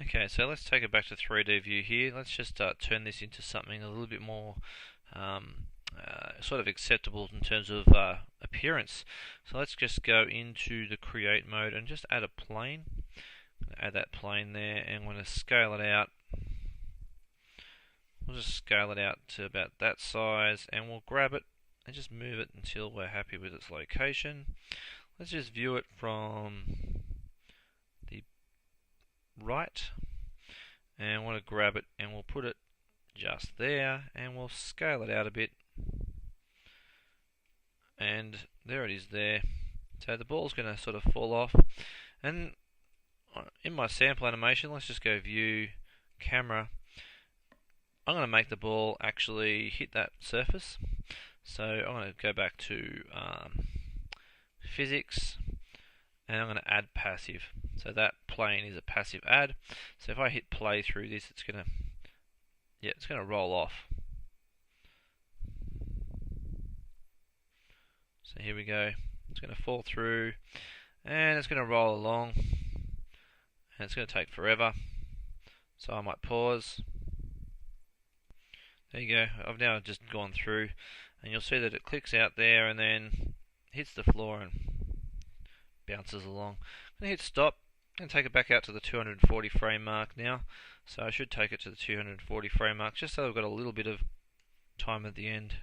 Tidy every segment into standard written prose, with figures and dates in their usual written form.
Okay, so let's take it back to 3D view here. Let's just turn this into something a little bit more sort of acceptable in terms of appearance. So let's just go into the create mode and just add a plane. Add that plane there, and we're going to scale it out. We'll just scale it out to about that size, and we'll grab it and just move it until we're happy with its location. Let's just view it from the right, and I want to grab it and we'll put it just there, and we'll scale it out a bit, and there it is there. So the ball's going to sort of fall off, and in my sample animation, let's just go view, camera. I'm going to make the ball actually hit that surface. So I'm going to go back to physics, and I'm going to add passive. So that plane is a passive add. So if I hit play through this, it's going to roll off. So here we go. It's going to fall through, and it's going to roll along, and it's going to take forever. So I might pause. There you go. I've now just gone through, and you'll see that it clicks out there and then hits the floor and bounces along. I'm going to hit stop and take it back out to the 240 frame mark now. So I should take it to the 240 frame mark just so I've got a little bit of time at the end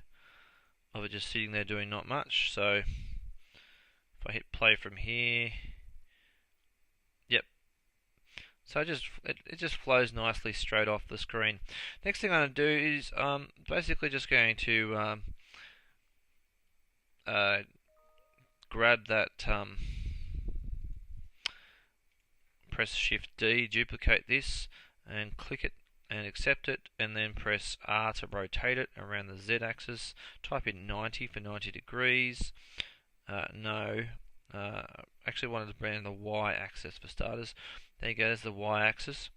of it just sitting there doing not much. So if I hit play from here, yep. So it just flows nicely straight off the screen. Next thing I'm going to do is basically just going to grab that, press Shift D, duplicate this, and click it and accept it, and then press R to rotate it around the Z axis. Type in 90 for 90 degrees. No, actually wanted to bring in the Y axis for starters. There you go, there's the Y axis.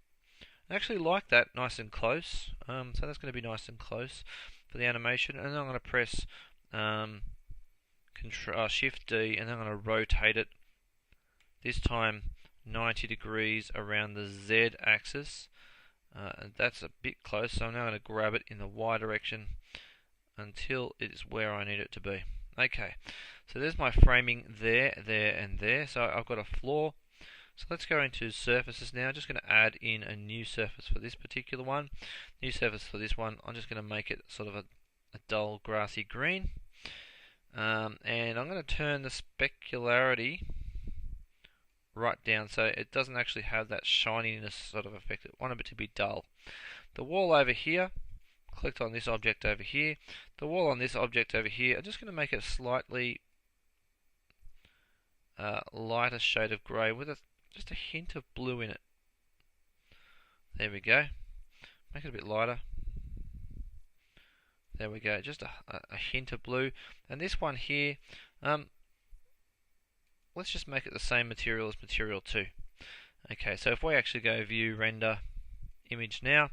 I actually like that nice and close, so that's going to be nice and close for the animation. And then I'm going to press Shift D, and then I'm going to rotate it, this time 90 degrees around the Z axis. And that's a bit close, so I'm now going to grab it in the Y direction until it is where I need it to be. Okay, so there's my framing there, there, and there. So I've got a floor. So let's go into surfaces now. I'm just going to add in a new surface for this particular one. New surface for this one. I'm just going to make it sort of a dull grassy green. And I'm going to turn the specularity right down so it doesn't actually have that shininess sort of effect. I want it to be dull. The wall over here, clicked on this object over here. The wall on this object over here, I'm just going to make it slightly lighter shade of grey with just a hint of blue in it. There we go. Make it a bit lighter. There we go, just a hint of blue. And this one here, let's just make it the same material as material 2. Okay, so if we actually go view, render, image now,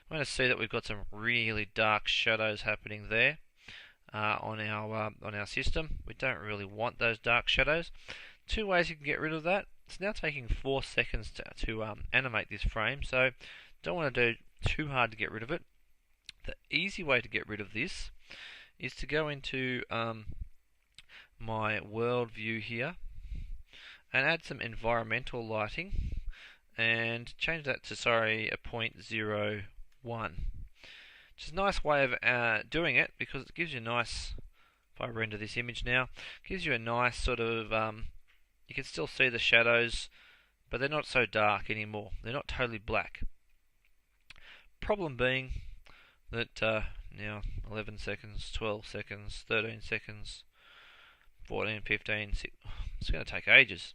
I'm going to see that we've got some really dark shadows happening there on our system. We don't really want those dark shadows. Two ways you can get rid of that. It's now taking 4 seconds to animate this frame, so don't want to do too hard to get rid of it. The easy way to get rid of this is to go into my world view here and add some environmental lighting and change that to, sorry, a 0.01. Which is a nice way of doing it because it gives you a nice, if I render this image now, gives you a nice sort of, you can still see the shadows, but they're not so dark anymore. They're not totally black. Problem being that now 11 seconds, 12 seconds, 13 seconds, 14, 15, 6, it's going to take ages.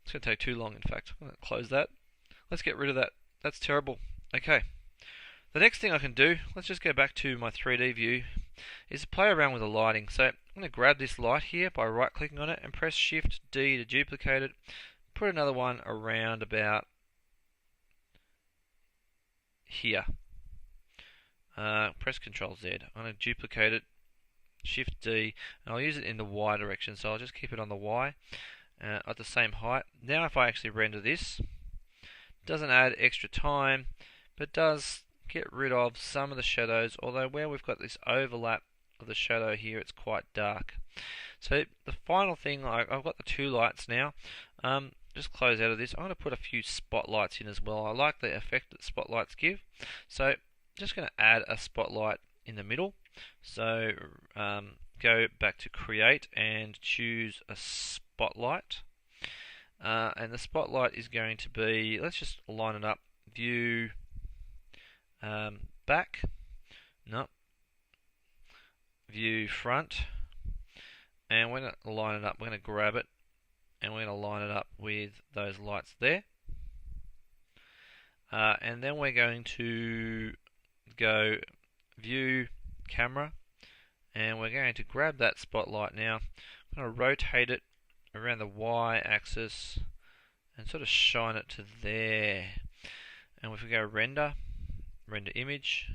It's going to take too long, in fact. I'm going to close that. Let's get rid of that. That's terrible. Okay. The next thing I can do, let's just go back to my 3D view, is to play around with the lighting. So I'm going to grab this light here by right clicking on it and press Shift D to duplicate it. Put another one around about here. Press Ctrl Z. I'm going to duplicate it, Shift D, and I'll use it in the Y direction. So I'll just keep it on the Y at the same height. Now if I actually render this, Doesn't add extra time, but does get rid of some of the shadows, although where we've got this overlap of the shadow here, it's quite dark. So the final thing, I've got the two lights now. Just close out of this. I'm going to put a few spotlights in as well. I like the effect that spotlights give. So just going to add a spotlight in the middle. So go back to create and choose a spotlight. And the spotlight is going to be, let's just line it up, view, back, no, view front, and we're going to line it up, we're going to grab it, and we're going to line it up with those lights there. And then we're going to go view camera, and we're going to grab that spotlight now. I'm going to rotate it around the y-axis and sort of shine it to there. And if we go render image,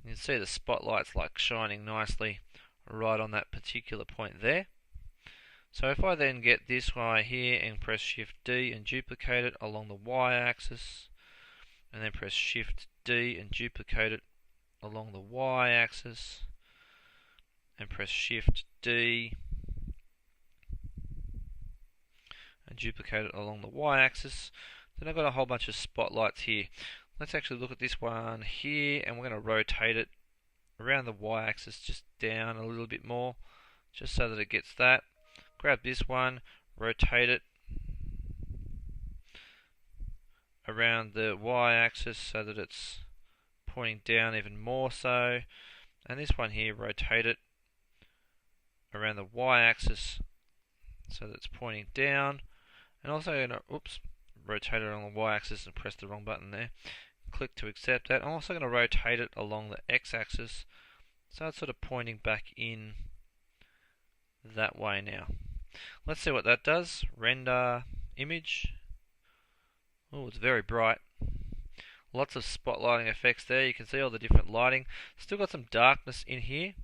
you can see the spotlight's like shining nicely right on that particular point there. So if I then get this guy here and press Shift D and duplicate it along the y-axis, and then press Shift D and duplicate it along the y-axis, and press Shift D and duplicate it along the y-axis, then I've got a whole bunch of spotlights here. Let's actually look at this one here, and we're going to rotate it around the y-axis just down a little bit more, just so that it gets that. Grab this one, rotate it around the y-axis so that it's pointing down even more so, and this one here, rotate it around the y-axis so that it's pointing down, and also going to, rotate it along the y-axis and press the wrong button there. Click to accept that. I'm also going to rotate it along the x-axis so it's sort of pointing back in that way now. Let's see what that does. Render image. Oh, it's very bright. Lots of spotlighting effects there. You can see all the different lighting. Still got some darkness in here.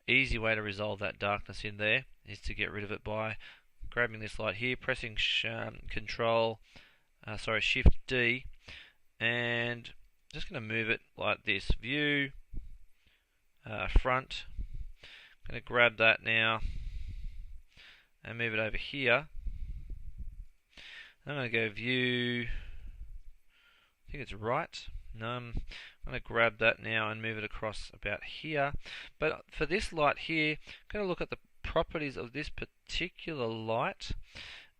Easy way to resolve that darkness in there is to get rid of it by grabbing this light here, pressing Shift D, and just going to move it like this. View, front. I'm going to grab that now and move it over here. I'm going to go view, I think it's right. No, I'm going to grab that now and move it across about here. But for this light here, I'm going to look at the properties of this particular light,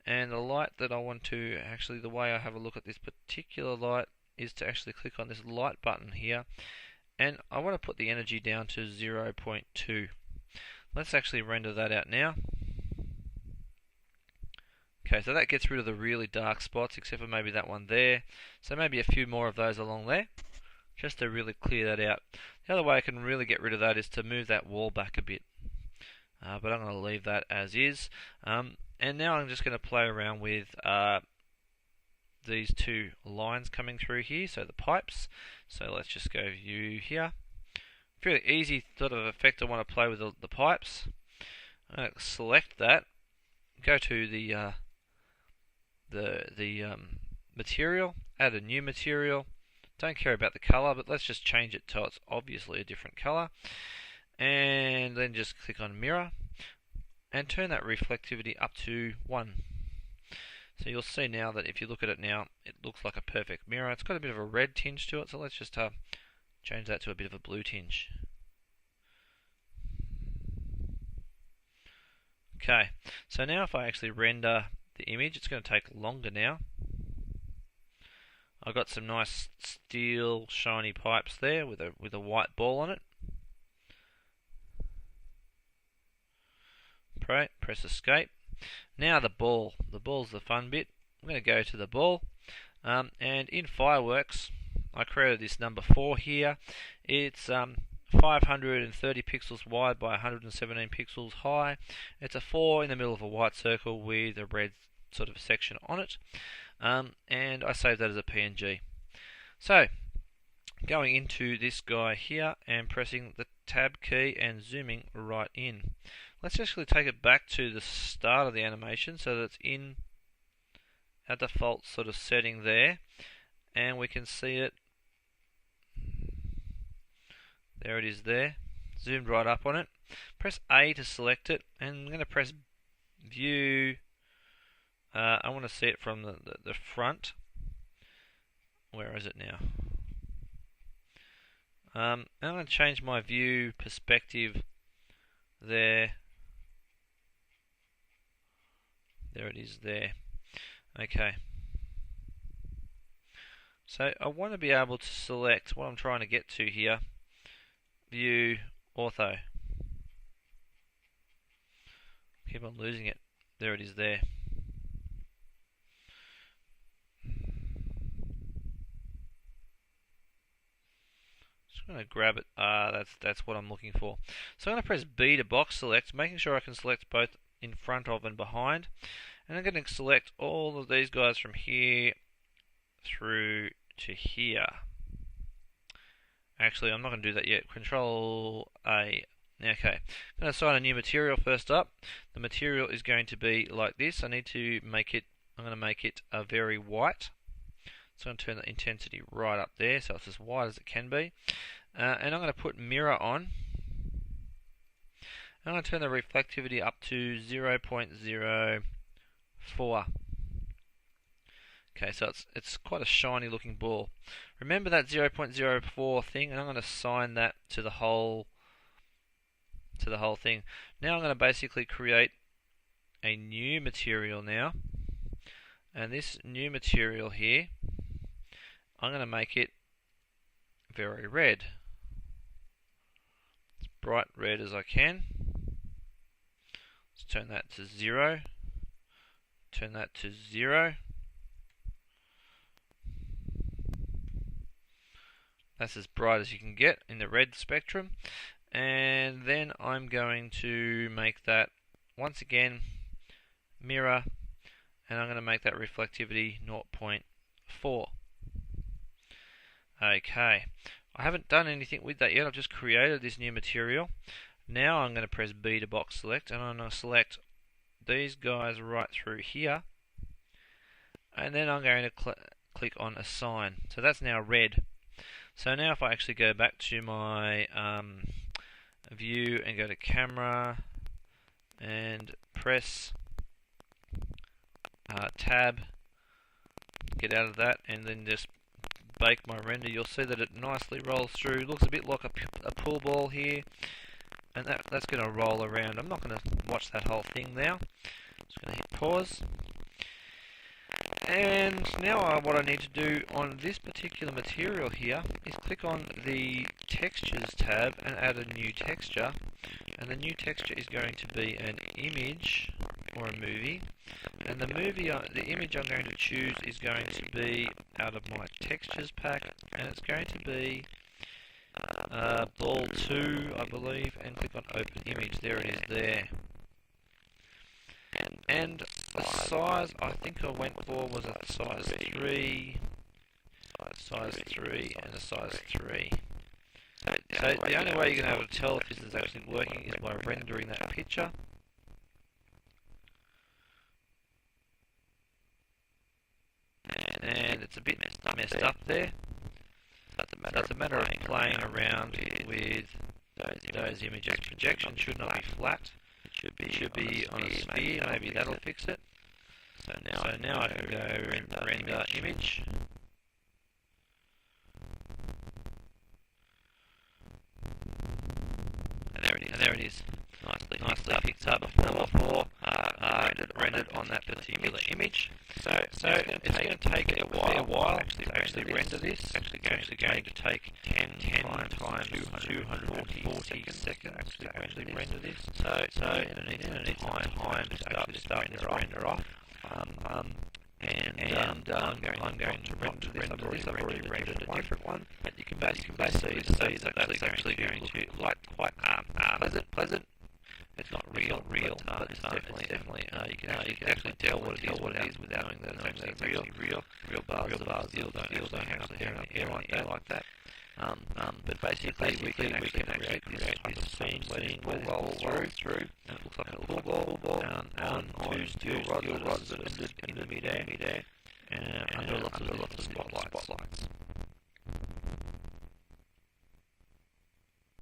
and the light that I want to actually, the way I have a look at this particular light is to actually click on this light button here, and I want to put the energy down to 0.2. Let's actually render that out now. Okay, so that gets rid of the really dark spots, except for maybe that one there. So maybe a few more of those along there, just to really clear that out. The other way I can really get rid of that is to move that wall back a bit. But I'm going to leave that as is. And now I'm just going to play around with these two lines coming through here, so the pipes. So let's just go view here. Fairly easy sort of effect I want to play with the pipes. I'm going to select that, go to the material, add a new material. Don't care about the color, but let's just change it so it's obviously a different color. And then just click on mirror and turn that reflectivity up to 1. So you'll see now that if you look at it now, it looks like a perfect mirror. It's got a bit of a red tinge to it, so let's just change that to a bit of a blue tinge. Okay, so now if I actually render the image, it's going to take longer now. I've got some nice steel shiny pipes there with a white ball on it. Press escape. Now the ball. The ball's the fun bit. I'm going to go to the ball, and in Fireworks I created this number 4 here. It's 530 pixels wide by 117 pixels high. It's a 4 in the middle of a white circle with a red sort of section on it, and I saved that as a PNG. So going into this guy here and pressing the tab key and zooming right in. Let's actually take it back to the start of the animation so that it's in our default sort of setting there, and we can see it. There it is there, zoomed right up on it. Press A to select it, and I'm going to press View. I want to see it from the front. Where is it now? I'm going to change my view perspective there. There it is there. Okay. So I want to be able to select what I'm trying to get to here. View Ortho. Keep on losing it. There it is there. Just going to grab it. That's what I'm looking for. So I'm going to press B to box select, making sure I can select both in front of and behind. And I'm going to select all of these guys from here through to here. Actually, I'm not going to do that yet. Control A. Okay, I'm going to assign a new material first up. The material is going to be like this. I need to make it, I'm going to make it very white. So I'm going to turn the intensity right up there so it's as white as it can be. And I'm going to put mirror on. I'm going to turn the reflectivity up to 0.04. Okay, so it's quite a shiny looking ball. Remember that 0.04 thing, and I'm going to assign that to the whole thing. Now I'm going to basically create a new material now, and this new material here, I'm going to make it very red, as bright red as I can. Let's turn that to 0. Turn that to 0. That's as bright as you can get in the red spectrum. And then I'm going to make that, once again, mirror, and I'm going to make that reflectivity 0.4. Okay, I haven't done anything with that yet. I've just created this new material. Now I'm going to press B to box select, and I'm going to select these guys right through here, and then I'm going to click on assign. So that's now red. So now if I actually go back to my view and go to camera and press tab, get out of that, and then just bake my render, you'll see that it nicely rolls through. Looks a bit like a pool ball here, and that's going to roll around. I'm not going to watch that whole thing now. Just going to hit pause. And now what I need to do on this particular material here is click on the Textures tab and add a new texture. And the new texture is going to be an image or a movie. And the image I'm going to choose is going to be out of my Textures pack, and it's going to be Ball 2, I believe, and click on Open Image. There it is there. And the size I think I went for was a size 3, and a size 3. So the only way you're going to be able to tell if this is actually working is by rendering that picture. And it's a bit messed up there. That's a matter of playing around with those images. Projection should not be flat. It should be on a sphere. Maybe that'll fix it. So now I can go render image. And there it is. Nicely picked up. Number 4 rendered on that particular image. So it's going to take a while to actually render this. It's actually going to take 10 times 240 seconds to actually render this. So it needs time to start to render off. I'm going to render this. I've already rendered a different one, but you can basically see that's actually going to like quite pleasant. It's not real, but it's definitely you can actually tell what it is without knowing that it's actually real bars of steel don't hang up there in the air like that. But basically we can actually create this type of scene where the ball rolls through, and it looks like a pool ball on two steel rods that are in the mid-air. under lots of spotlights.